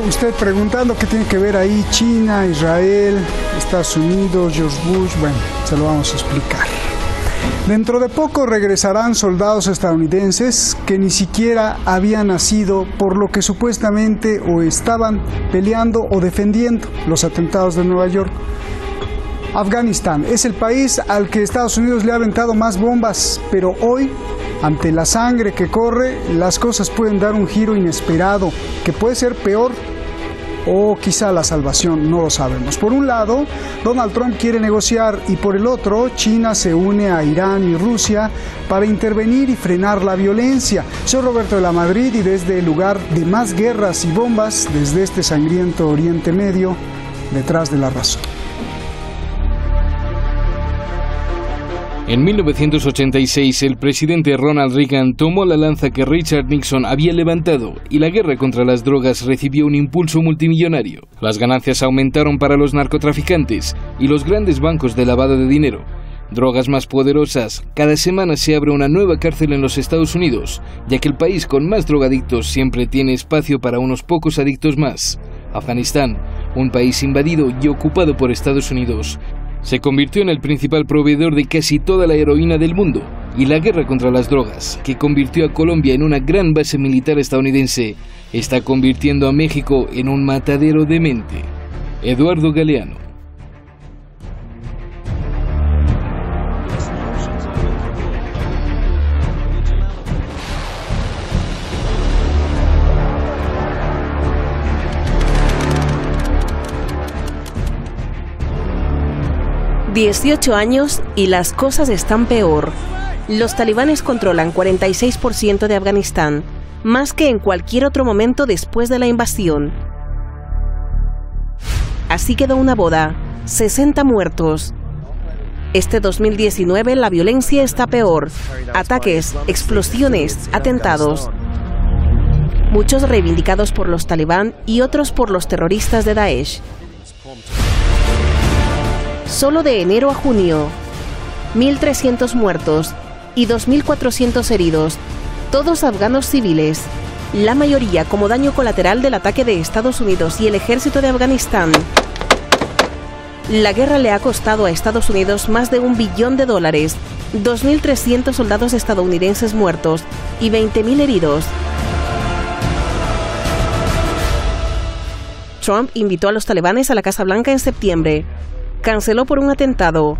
usted preguntando qué tiene que ver ahí China, Israel, Estados Unidos, George Bush. Bueno, se lo vamos a explicar. Dentro de poco regresarán soldados estadounidenses que ni siquiera habían nacido, por lo que supuestamente o estaban peleando o defendiendo los atentados de Nueva York. Afganistán es el país al que Estados Unidos le ha aventado más bombas, pero hoy, ante la sangre que corre, las cosas pueden dar un giro inesperado, que puede ser peor o quizá la salvación, no lo sabemos. Por un lado, Donald Trump quiere negociar y por el otro, China se une a Irán y Rusia para intervenir y frenar la violencia. Soy Roberto de la Madrid y desde el lugar de más guerras y bombas, desde este sangriento Oriente Medio, detrás de la razón. En 1986, el presidente Ronald Reagan tomó la lanza que Richard Nixon había levantado y la guerra contra las drogas recibió un impulso multimillonario. Las ganancias aumentaron para los narcotraficantes y los grandes bancos de lavado de dinero. Drogas más poderosas. Cada semana se abre una nueva cárcel en los Estados Unidos, ya que el país con más drogadictos siempre tiene espacio para unos pocos adictos más. Afganistán, un país invadido y ocupado por Estados Unidos, se convirtió en el principal proveedor de casi toda la heroína del mundo, y la guerra contra las drogas, que convirtió a Colombia en una gran base militar estadounidense, está convirtiendo a México en un matadero de mente. Eduardo Galeano. ...18 años y las cosas están peor. Los talibanes controlan 46% de Afganistán, más que en cualquier otro momento después de la invasión. Así quedó una boda, 60 muertos. Este 2019 la violencia está peor. Ataques, explosiones, atentados. Muchos reivindicados por los talibán y otros por los terroristas de Daesh. Solo de enero a junio, 1.300 muertos y 2.400 heridos, todos afganos civiles, la mayoría como daño colateral del ataque de Estados Unidos y el ejército de Afganistán. La guerra le ha costado a Estados Unidos más de $1 billón, 2.300 soldados estadounidenses muertos y 20.000 heridos. Trump invitó a los talibanes a la Casa Blanca en septiembre. Canceló por un atentado,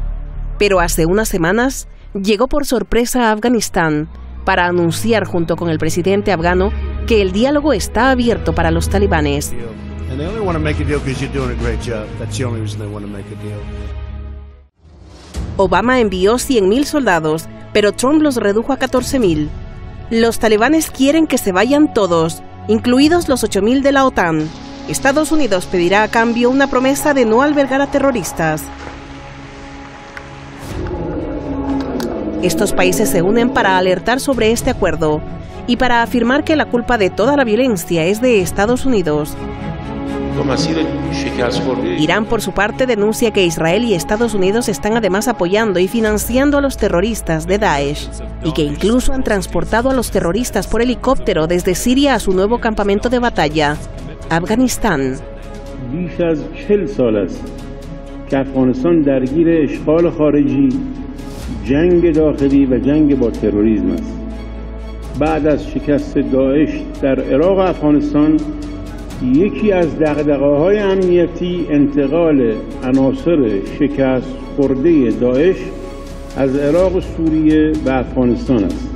pero hace unas semanas llegó por sorpresa a Afganistán para anunciar junto con el presidente afgano que el diálogo está abierto para los talibanes. Obama envió 100.000 soldados, pero Trump los redujo a 14.000. Los talibanes quieren que se vayan todos, incluidos los 8.000 de la OTAN. Estados Unidos pedirá a cambio una promesa de no albergar a terroristas. Estos países se unen para alertar sobre este acuerdo y para afirmar que la culpa de toda la violencia es de Estados Unidos. Irán, por su parte, denuncia que Israel y Estados Unidos están además apoyando y financiando a los terroristas de Daesh y que incluso han transportado a los terroristas por helicóptero desde Siria a su nuevo campamento de batalla, Afganistán. بیش از 40 سال است که افغانستان درگیر اشغال خارجی، جنگ داخلی و جنگ با تروریسم است. بعد از شکست داعش در عراق و افغانستان، یکی از دغدغه‌های امنیتی انتقال عناصر شکست خورده داعش از عراق و سوریه و افغانستان است.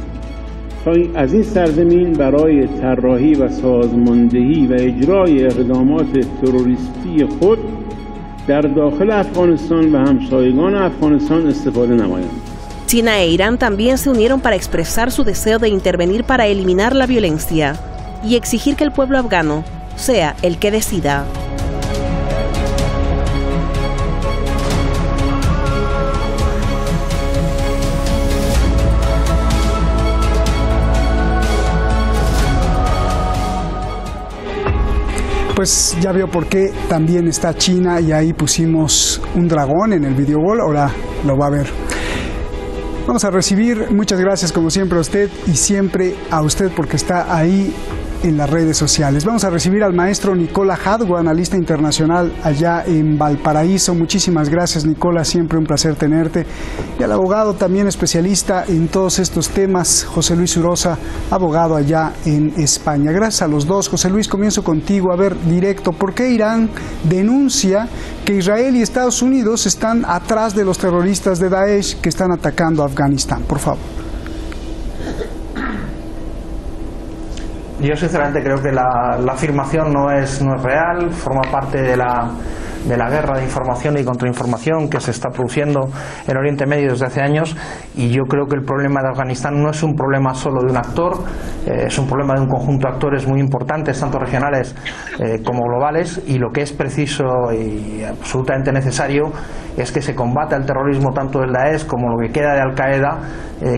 از این سرزمین برای طراحی و سازماندهی و اجرای اقدامات تروریستی خود در داخل افغانستان و همسایگان افغانستان استفاده نمایند. China e Irán también se unieron para expresar su deseo de intervenir para eliminar la violencia y exigir que el pueblo afgano sea el que decida. Pues ya vio por qué también está China y ahí pusimos un dragón en el video wall, ahora lo va a ver. Vamos a recibir, muchas gracias como siempre a usted y siempre a usted porque está ahí en las redes sociales. Vamos a recibir al maestro Nicola Jadło, analista internacional allá en Valparaíso. Muchísimas gracias, Nicola, siempre un placer tenerte. Y al abogado también especialista en todos estos temas, José Luis Urosa, abogado allá en España. Gracias a los dos. José Luis, comienzo contigo. A ver, directo, ¿por qué Irán denuncia que Israel y Estados Unidos están atrás de los terroristas de Daesh que están atacando a Afganistán? Por favor. Yo sinceramente creo que la afirmación no es real, forma parte de la guerra de información y contrainformación que se está produciendo en Oriente Medio desde hace años, y yo creo que el problema de Afganistán no es un problema solo de un actor, es un problema de un conjunto de actores muy importantes, tanto regionales como globales, y lo que es preciso y absolutamente necesario es que se combata el terrorismo tanto del Daesh como lo que queda de Al-Qaeda,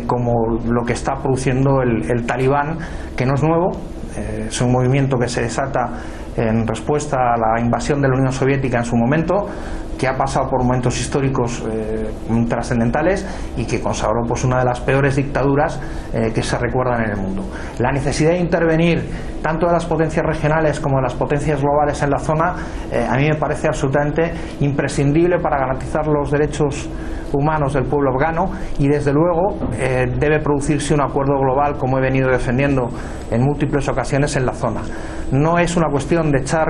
como lo que está produciendo el Talibán, que no es nuevo, es un movimiento que se desata en respuesta a la invasión de la Unión Soviética en su momento, que ha pasado por momentos históricos trascendentales y que consagró pues una de las peores dictaduras que se recuerdan en el mundo. La necesidad de intervenir tanto de las potencias regionales como de las potencias globales en la zona a mí me parece absolutamente imprescindible para garantizar los derechos humanos del pueblo afgano, y desde luego debe producirse un acuerdo global, como he venido defendiendo en múltiples ocasiones en la zona. No es una cuestión de echar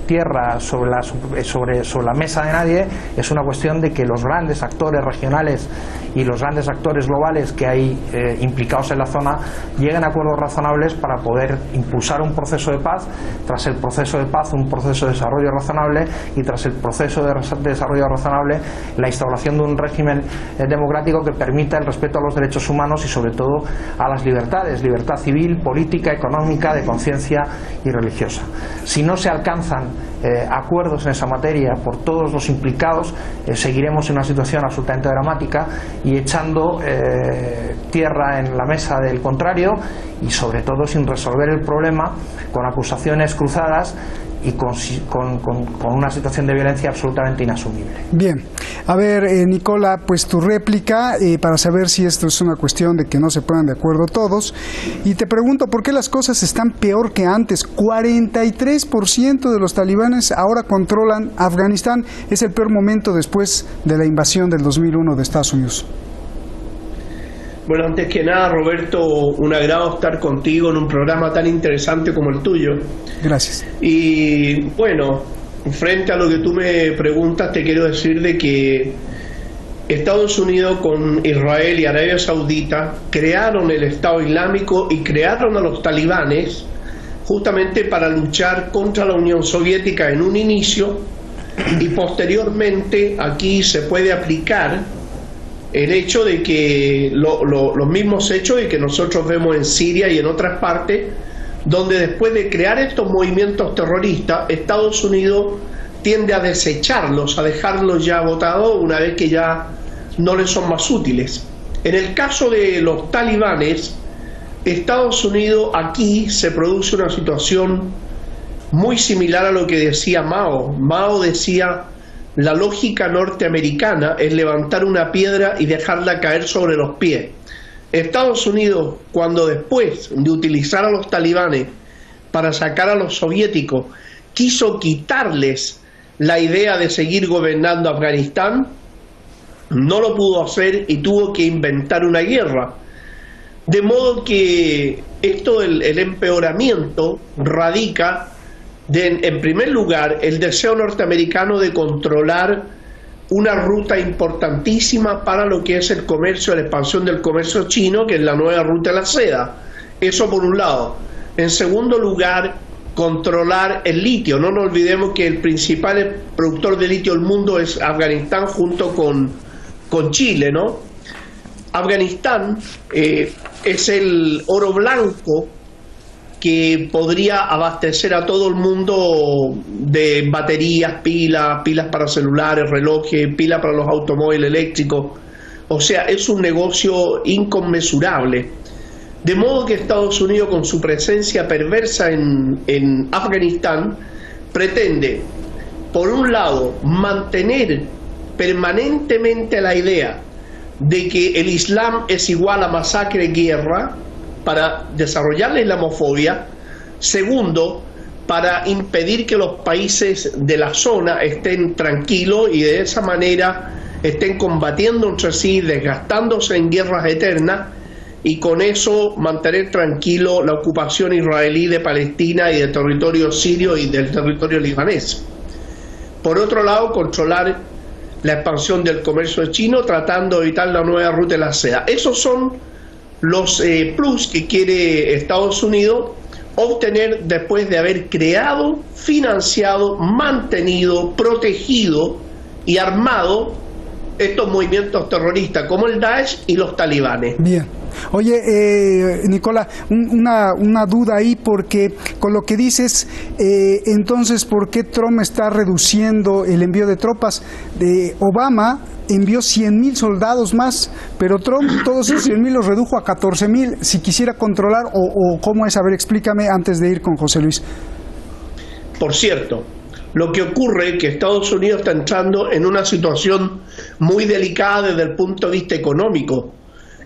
tierra sobre la mesa de nadie, es una cuestión de que los grandes actores regionales y los grandes actores globales que hay implicados en la zona lleguen a acuerdos razonables para poder impulsar un proceso de paz, tras el proceso de paz un proceso de desarrollo razonable, y tras el proceso de desarrollo razonable la instauración de un régimen democrático que permita el respeto a los derechos humanos y sobre todo a las libertades, libertad civil, política, económica, de conciencia y religiosa. Si no se alcanzan acuerdos en esa materia por todos los implicados, seguiremos en una situación absolutamente dramática y echando tierra en la mesa del contrario, y sobre todo sin resolver el problema, con acusaciones cruzadas y con una situación de violencia absolutamente inasumible. Bien, a ver, Nicola, pues tu réplica para saber si esto es una cuestión de que no se pongan de acuerdo todos, y te pregunto por qué las cosas están peor que antes. 43% de los talibanes ahora controlan Afganistán. Es el peor momento después de la invasión del 2001 de Estados Unidos. Bueno, antes que nada, Roberto, un agrado estar contigo en un programa tan interesante como el tuyo. Gracias. Y bueno, frente a lo que tú me preguntas, te quiero decir de que Estados Unidos con Israel y Arabia Saudita crearon el Estado Islámico y crearon a los talibanes justamente para luchar contra la Unión Soviética en un inicio, y posteriormente aquí se puede aplicar el hecho de que los mismos hechos de que nosotros vemos en Siria y en otras partes, donde después de crear estos movimientos terroristas, Estados Unidos tiende a desecharlos, a dejarlos ya botados una vez que ya no les son más útiles. En el caso de los talibanes, Estados Unidos, aquí se produce una situación muy similar a lo que decía Mao. Mao decía: la lógica norteamericana es levantar una piedra y dejarla caer sobre los pies. Estados Unidos, cuando después de utilizar a los talibanes para sacar a los soviéticos, quiso quitarles la idea de seguir gobernando Afganistán, no lo pudo hacer y tuvo que inventar una guerra. De modo que esto, el empeoramiento radica en primer lugar, el deseo norteamericano de controlar una ruta importantísima para lo que es el comercio, la expansión del comercio chino, que es la nueva ruta de la seda. Eso por un lado. En segundo lugar, controlar el litio. No nos olvidemos que el principal productor de litio del mundo es Afganistán, junto con Chile, ¿no? Afganistán es el oro blanco que podría abastecer a todo el mundo de baterías, pilas para celulares, relojes, pilas para los automóviles eléctricos. O sea, es un negocio inconmensurable. De modo que Estados Unidos, con su presencia perversa en Afganistán, pretende, por un lado, mantener permanentemente la idea de que el Islam es igual a masacre y guerra, para desarrollar la islamofobia, Segundo, para impedir que los países de la zona estén tranquilos y de esa manera estén combatiendo entre sí, desgastándose en guerras eternas, y con eso mantener tranquilo la ocupación israelí de Palestina y del territorio sirio y del territorio libanés. Por otro lado, controlar la expansión del comercio chino, tratando de evitar la nueva ruta de la seda. Esos son los plus que quiere Estados Unidos obtener después de haber creado, financiado, mantenido, protegido y armado estos movimientos terroristas como el Daesh y los talibanes. Bien. Oye, Nicola, una duda ahí, porque con lo que dices, entonces, ¿por qué Trump está reduciendo el envío de tropas? Obama envió 100,000 soldados más, pero Trump todos esos 100,000 los redujo a 14,000. Si quisiera controlar, o ¿cómo es? A ver, explícame antes de ir con José Luis. Por cierto, lo que ocurre es que Estados Unidos está entrando en una situación muy delicada desde el punto de vista económico.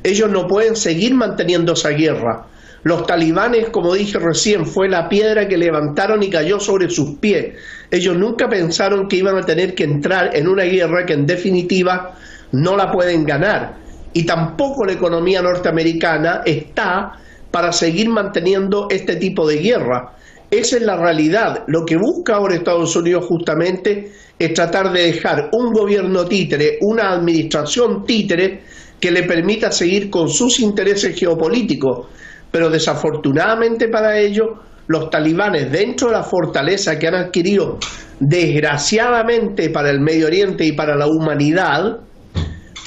Ellos no pueden seguir manteniendo esa guerra. Los talibanes, como dije recién, fue la piedra que levantaron y cayó sobre sus pies. Ellos nunca pensaron que iban a tener que entrar en una guerra que en definitiva no la pueden ganar. Y tampoco la economía norteamericana está para seguir manteniendo este tipo de guerra. Esa es la realidad. Lo que busca ahora Estados Unidos justamente es tratar de dejar un gobierno títere, una administración títere, que le permita seguir con sus intereses geopolíticos. Pero desafortunadamente para ellos, los talibanes, dentro de la fortaleza que han adquirido desgraciadamente para el Medio Oriente y para la humanidad,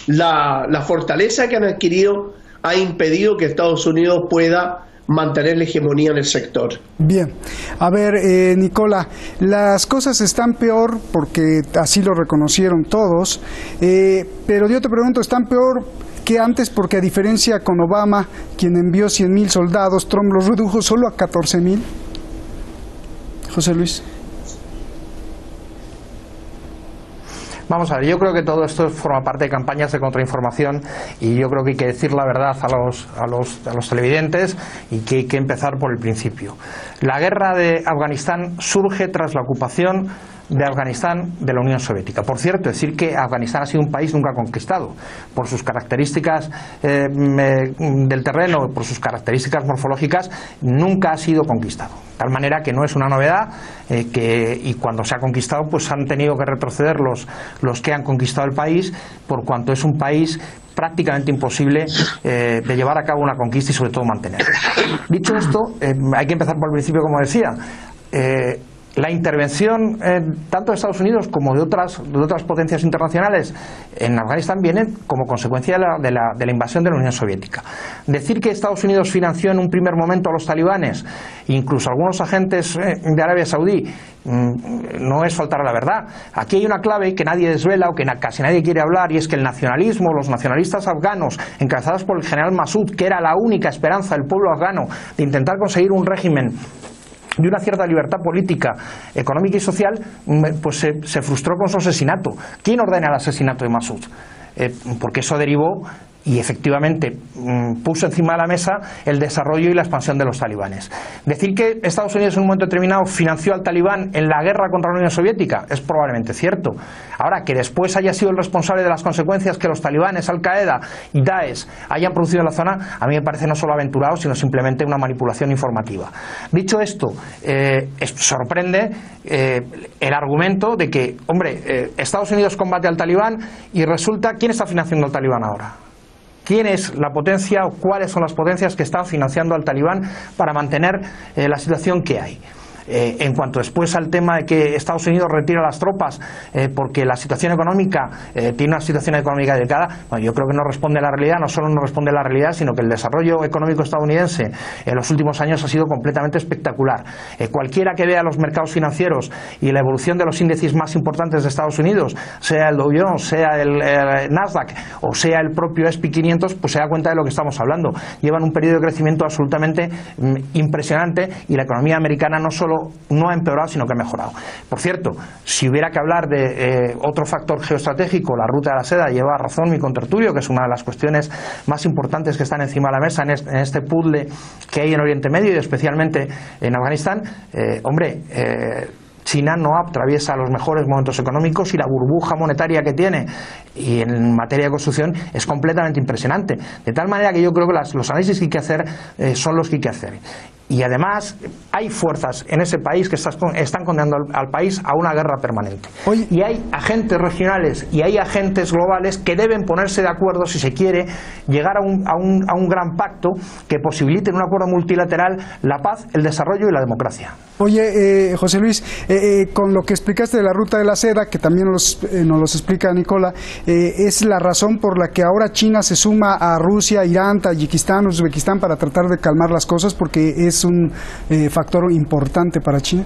la fortaleza que han adquirido ha impedido que Estados Unidos pueda mantener la hegemonía en el sector. Bien, a ver, Nicola, las cosas están peor porque así lo reconocieron todos, pero yo te pregunto, ¿están peor que antes? Porque a diferencia con Obama, quien envió 100,000 soldados, Trump los redujo solo a 14,000. José Luis. Vamos a ver, yo creo que todo esto forma parte de campañas de contrainformación, y yo creo que hay que decir la verdad a los televidentes, y que hay que empezar por el principio. La guerra de Afganistán surge tras la ocupación de Afganistán de la Unión Soviética. Por cierto, decir que Afganistán ha sido un país nunca conquistado. Por sus características del terreno, por sus características morfológicas, nunca ha sido conquistado. De tal manera que no es una novedad, y cuando se ha conquistado, pues han tenido que retroceder los que han conquistado el país, por cuanto es un país prácticamente imposible de llevar a cabo una conquista y sobre todo mantenerla. Dicho esto, hay que empezar por el principio, como decía. La intervención tanto de Estados Unidos como de otras potencias internacionales en Afganistán viene como consecuencia de la invasión de la Unión Soviética. Decir que Estados Unidos financió en un primer momento a los talibanes, incluso algunos agentes de Arabia Saudí, no es faltar a la verdad. Aquí hay una clave que nadie desvela, o que casi nadie quiere hablar, y es que el nacionalismo, los nacionalistas afganos, encabezados por el general Massoud, que era la única esperanza del pueblo afgano de intentar conseguir un régimen de una cierta libertad política, económica y social, pues se frustró con su asesinato. ¿Quién ordena el asesinato de Massoud? Porque eso derivó y efectivamente puso encima de la mesa el desarrollo y la expansión de los talibanes. Decir que Estados Unidos en un momento determinado financió al talibán en la guerra contra la Unión Soviética es probablemente cierto. Ahora, que después haya sido el responsable de las consecuencias que los talibanes, Al-Qaeda y Daesh hayan producido en la zona, a mí me parece no solo aventurado, sino simplemente una manipulación informativa. Dicho esto, sorprende el argumento de que, hombre, Estados Unidos combate al talibán y resulta, ¿quién está financiando al talibán ahora? ¿Quién es la potencia, o cuáles son las potencias que están financiando al talibán para mantener la situación que hay? En cuanto después al tema de que Estados Unidos retira las tropas porque la situación económica tiene una situación económica delicada, bueno, yo creo que no responde a la realidad. No solo no responde a la realidad, sino que el desarrollo económico estadounidense en los últimos años ha sido completamente espectacular. Cualquiera que vea los mercados financieros y la evolución de los índices más importantes de Estados Unidos, sea el Dow Jones, sea el Nasdaq o sea el propio S&P 500, pues se da cuenta de lo que estamos hablando. Llevan un periodo de crecimiento absolutamente impresionante, y la economía americana no solo solo no ha empeorado, sino que ha mejorado. Por cierto, si hubiera que hablar de otro factor geoestratégico, la ruta de la seda, lleva razón mi contertulio, que es una de las cuestiones más importantes que están encima de la mesa en este puzzle que hay en Oriente Medio y especialmente en Afganistán. China no atraviesa los mejores momentos económicos y la burbuja monetaria que tiene y en materia de construcción es completamente impresionante. De tal manera que yo creo que los análisis que hay que hacer son los que hay que hacer. Y además hay fuerzas en ese país que están condenando al país a una guerra permanente. Y hay agentes regionales y hay agentes globales que deben ponerse de acuerdo si se quiere llegar a un gran pacto que posibilite en un acuerdo multilateral la paz, el desarrollo y la democracia. Oye, José Luis, con lo que explicaste de la ruta de la seda, que también nos los explica Nicola, es la razón por la que ahora China se suma a Rusia, Irán, Tayikistán, Uzbekistán para tratar de calmar las cosas, porque es un factor importante para China.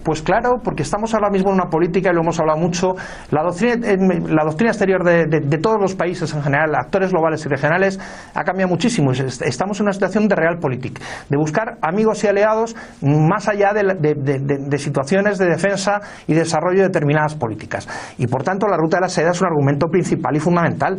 Pues claro, porque estamos ahora mismo en una política, y lo hemos hablado mucho, la doctrina exterior de todos los países en general, actores globales y regionales, ha cambiado muchísimo. Estamos en una situación de realpolitik, de buscar amigos y aliados más allá de situaciones de defensa y desarrollo de determinadas políticas. Y por tanto la ruta de la seda es un argumento principal y fundamental.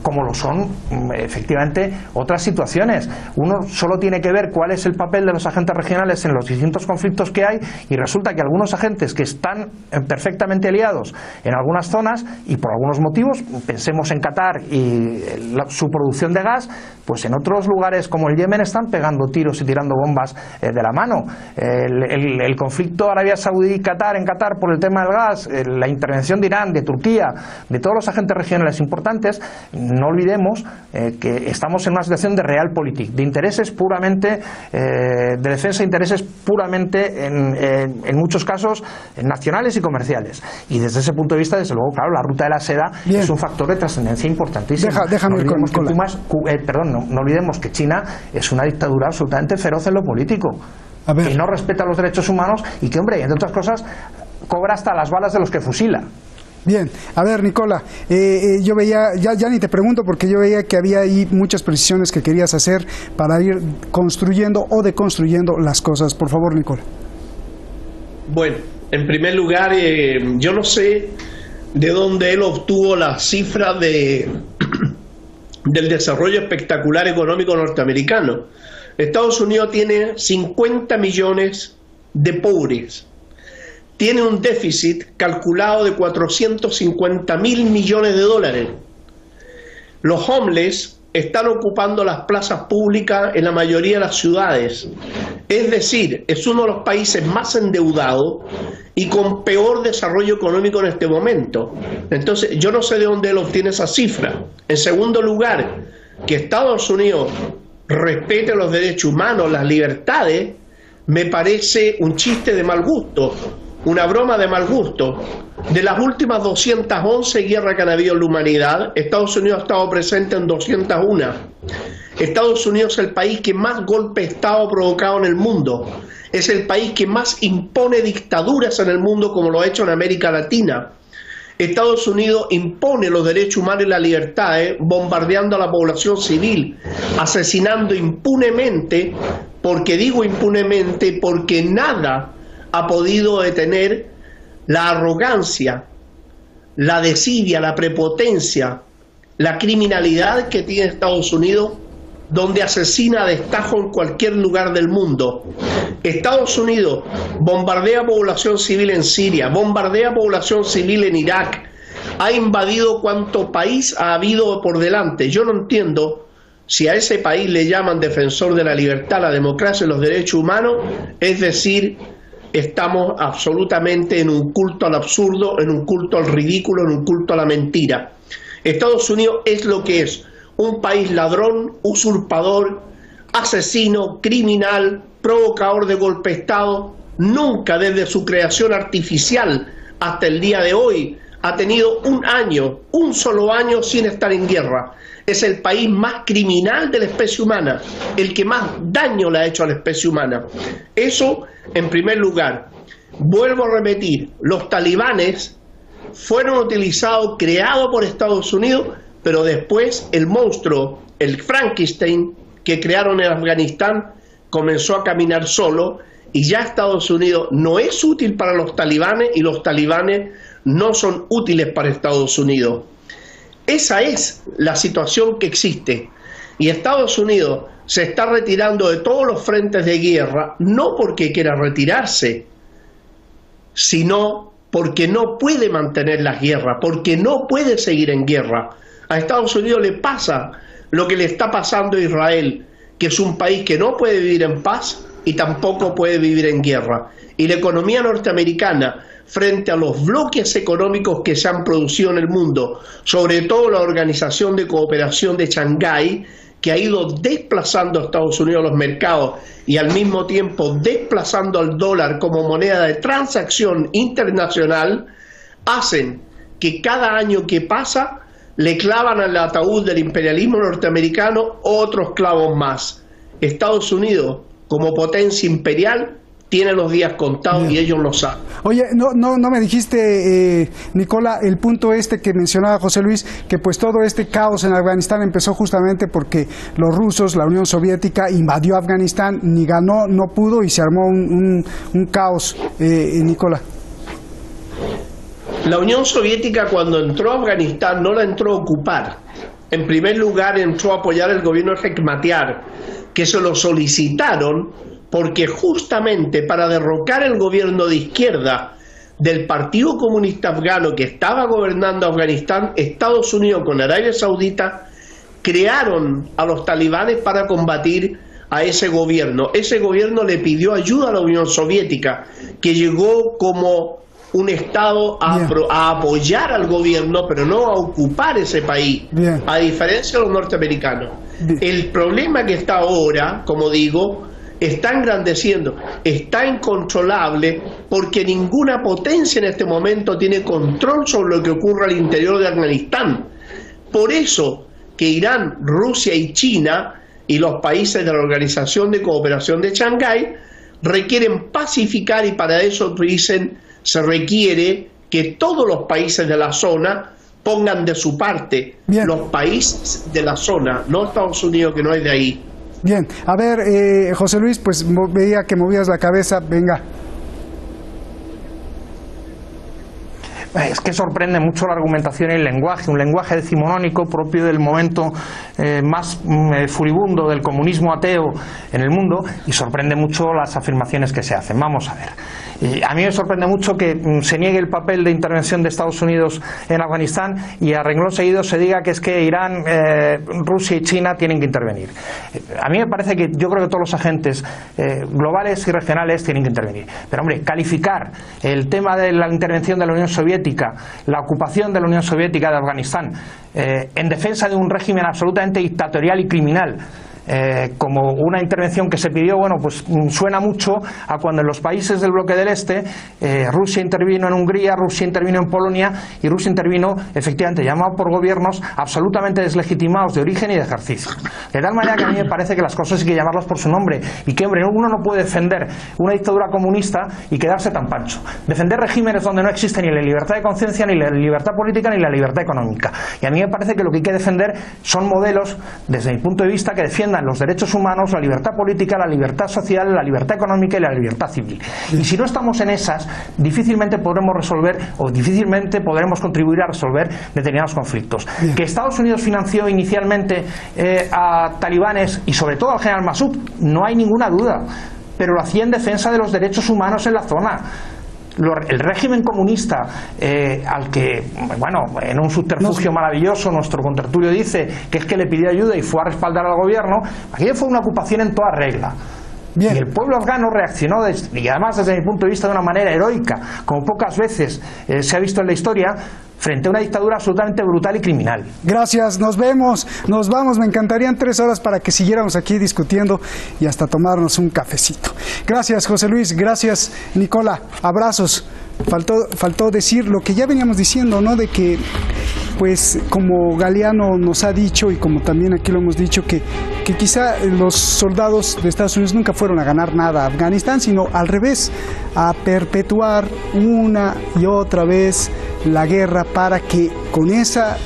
Como lo son efectivamente otras situaciones. Uno solo tiene que ver cuál es el papel de los agentes regionales en los distintos conflictos que hay y resulta que algunos agentes que están perfectamente aliados en algunas zonas y por algunos motivos, pensemos en Qatar y su producción de gas, pues en otros lugares como el Yemen están pegando tiros y tirando bombas de la mano. El conflicto Arabia Saudí-Qatar en Qatar por el tema del gas, la intervención de Irán, de Turquía, de todos los agentes regionales importantes. No olvidemos que estamos en una situación de realpolitik, de intereses puramente, de defensa de intereses puramente, en muchos casos, nacionales y comerciales. Y desde ese punto de vista, desde luego, claro, la ruta de la seda es un factor de trascendencia importantísimo. Déjame no olvidemos que China es una dictadura absolutamente feroz en lo político, que no respeta los derechos humanos y que, hombre, entre otras cosas, cobra hasta las balas de los que fusila. Bien, a ver, Nicola, yo veía, ya ni te pregunto porque yo veía que había ahí muchas precisiones que querías hacer para ir construyendo o deconstruyendo las cosas. Por favor, Nicola. Bueno, en primer lugar, yo no sé de dónde él obtuvo la cifra del desarrollo espectacular económico norteamericano. Estados Unidos tiene 50 millones de pobres. Tiene un déficit calculado de 450.000 millones de dólares. Los homeless están ocupando las plazas públicas en la mayoría de las ciudades. Es decir, es uno de los países más endeudados y con peor desarrollo económico en este momento. Entonces, yo no sé de dónde él obtiene esa cifra. En segundo lugar, que Estados Unidos respete los derechos humanos, las libertades, me parece un chiste de mal gusto. Una broma de mal gusto. De las últimas 211 guerras que han habido en la humanidad, Estados Unidos ha estado presente en 201. Estados Unidos es el país que más golpe de Estado ha provocado en el mundo. Es el país que más impone dictaduras en el mundo, como lo ha hecho en América Latina. Estados Unidos impone los derechos humanos y las libertades, bombardeando a la población civil, asesinando impunemente, porque digo impunemente, porque nada ha podido detener la arrogancia, la desidia, la prepotencia, la criminalidad que tiene Estados Unidos, donde asesina a destajo en cualquier lugar del mundo. Estados Unidos bombardea población civil en Siria, bombardea población civil en Irak, ha invadido cuanto país ha habido por delante. Yo no entiendo si a ese país le llaman defensor de la libertad, la democracia y los derechos humanos, es decir, estamos absolutamente en un culto al absurdo, en un culto al ridículo, en un culto a la mentira. Estados Unidos es lo que es, un país ladrón, usurpador, asesino, criminal, provocador de golpe de Estado. Nunca desde su creación artificial hasta el día de hoy ha tenido un solo año sin estar en guerra. Es el país más criminal de la especie humana, el que más daño le ha hecho a la especie humana. Eso en primer lugar. Vuelvo a repetir, los talibanes fueron utilizados, creados por Estados Unidos, pero después el monstruo, el Frankenstein que crearon en Afganistán, comenzó a caminar solo y ya Estados Unidos no es útil para los talibanes y los talibanes no son útiles para Estados Unidos. Esa es la situación que existe y Estados Unidos se está retirando de todos los frentes de guerra, no porque quiera retirarse, sino porque no puede mantener las guerras, porque no puede seguir en guerra. A Estados Unidos le pasa lo que le está pasando a Israel, que es un país que no puede vivir en paz y tampoco puede vivir en guerra. Y la economía norteamericana, frente a los bloques económicos que se han producido en el mundo, sobre todo la Organización de Cooperación de Shanghái, que ha ido desplazando a Estados Unidos los mercados y al mismo tiempo desplazando al dólar como moneda de transacción internacional, hacen que cada año que pasa le clavan al ataúd del imperialismo norteamericano otros clavos más. Estados Unidos, como potencia imperial, tiene los días contados. Bien. Y ellos lo saben. Oye, no me dijiste, Nicola, el punto que mencionaba José Luis, que pues todo este caos en Afganistán empezó justamente porque los rusos, la Unión Soviética, invadió Afganistán, ni ganó, no pudo y se armó un caos, Nicola. La Unión Soviética, cuando entró a Afganistán, no la entró a ocupar. En primer lugar, entró a apoyar el gobierno de Hekmatyar, que se lo solicitaron porque justamente para derrocar el gobierno de izquierda del Partido Comunista Afgano que estaba gobernando Afganistán, Estados Unidos con Arabia Saudita crearon a los talibanes para combatir a ese gobierno. Ese gobierno le pidió ayuda a la Unión Soviética, que llegó como un Estado a apoyar al gobierno, pero no a ocupar ese país, a diferencia de los norteamericanos. El problema que está ahora, como digo, está engrandeciendo, está incontrolable, porque ninguna potencia en este momento tiene control sobre lo que ocurre al interior de Afganistán. Por eso que Irán, Rusia y China y los países de la Organización de Cooperación de Shanghái requieren pacificar, y para eso dicen se requiere que todos los países de la zona pongan de su parte. Bien. Los países de la zona, no Estados Unidos, que no es de ahí. Bien, a ver, José Luis, pues veía que movías la cabeza, venga. Es que sorprende mucho la argumentación y el lenguaje, un lenguaje decimonónico propio del momento más furibundo del comunismo ateo en el mundo, y sorprende mucho las afirmaciones que se hacen. Vamos a ver. A mí me sorprende mucho que se niegue el papel de intervención de Estados Unidos en Afganistán y a renglón seguido se diga que es que Irán, Rusia y China tienen que intervenir. A mí me parece que yo creo que todos los agentes globales y regionales tienen que intervenir. Pero hombre, calificar el tema de la intervención de la Unión Soviética, la ocupación de la Unión Soviética de Afganistán, en defensa de un régimen absolutamente dictatorial y criminal, como una intervención que se pidió, bueno, pues suena mucho a cuando en los países del bloque del Este Rusia intervino en Hungría, Rusia intervino en Polonia y Rusia intervino efectivamente llamado por gobiernos absolutamente deslegitimados de origen y de ejercicio. De tal manera que a mí me parece que las cosas hay que llamarlas por su nombre y que, hombre, uno no puede defender una dictadura comunista y quedarse tan pancho. Defender regímenes donde no existe ni la libertad de conciencia, ni la libertad política, ni la libertad económica. Y a mí me parece que lo que hay que defender son modelos, desde mi punto de vista, que defiendan los derechos humanos, la libertad política, la libertad social, la libertad económica y la libertad civil. Y si no estamos en esas, difícilmente podremos resolver o difícilmente podremos contribuir a resolver determinados conflictos. Bien. Que Estados Unidos financió inicialmente a talibanes y sobre todo al general Massoud, no hay ninguna duda, pero lo hacía en defensa de los derechos humanos en la zona. El régimen comunista al que, bueno, en un subterfugio maravilloso nuestro contertulio dice que es que le pidió ayuda y fue a respaldar al gobierno, aquello fue una ocupación en toda regla. Bien. Y el pueblo afgano reaccionó, y además desde mi punto de vista de una manera heroica, como pocas veces se ha visto en la historia, frente a una dictadura absolutamente brutal y criminal. Gracias, nos vemos, nos vamos. Me encantarían 3 horas para que siguiéramos aquí discutiendo y hasta tomarnos un cafecito. Gracias, José Luis, gracias, Nicola, abrazos. Faltó decir lo que ya veníamos diciendo, ¿no? De que, pues, como Galeano nos ha dicho y como también aquí lo hemos dicho, que quizá los soldados de Estados Unidos nunca fueron a ganar nada a Afganistán, sino al revés, a perpetuar una y otra vez la guerra para que con esa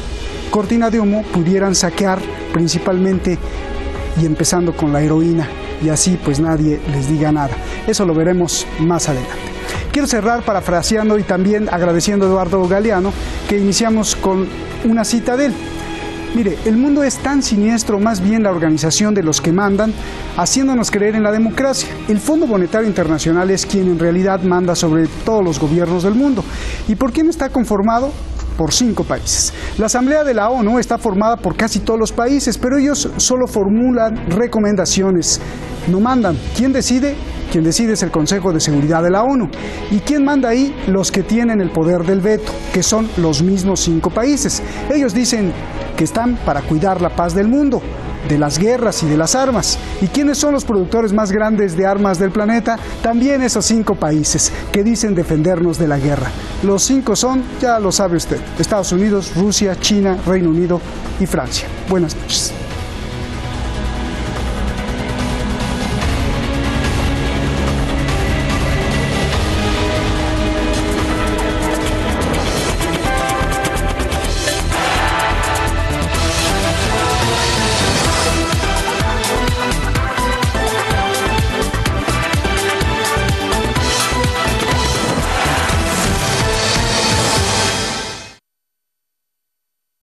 cortina de humo pudieran saquear principalmente y empezando con la heroína y así pues nadie les diga nada. Eso lo veremos más adelante. Quiero cerrar parafraseando y también agradeciendo a Eduardo Galeano, que iniciamos con una cita de él. Mire, el mundo es tan siniestro, más bien la organización de los que mandan, haciéndonos creer en la democracia. El Fondo Monetario Internacional es quien en realidad manda sobre todos los gobiernos del mundo. ¿Y por quién está conformado? Por 5 países. La Asamblea de la ONU está formada por casi todos los países, pero ellos solo formulan recomendaciones, no mandan. ¿Quién decide? Quien decide es el Consejo de Seguridad de la ONU. ¿Y quién manda ahí? Los que tienen el poder del veto, que son los mismos 5 países. Ellos dicen que están para cuidar la paz del mundo, de las guerras y de las armas. ¿Y quiénes son los productores más grandes de armas del planeta? También esos 5 países que dicen defendernos de la guerra. Los 5 son, ya lo sabe usted, Estados Unidos, Rusia, China, Reino Unido y Francia. Buenas noches.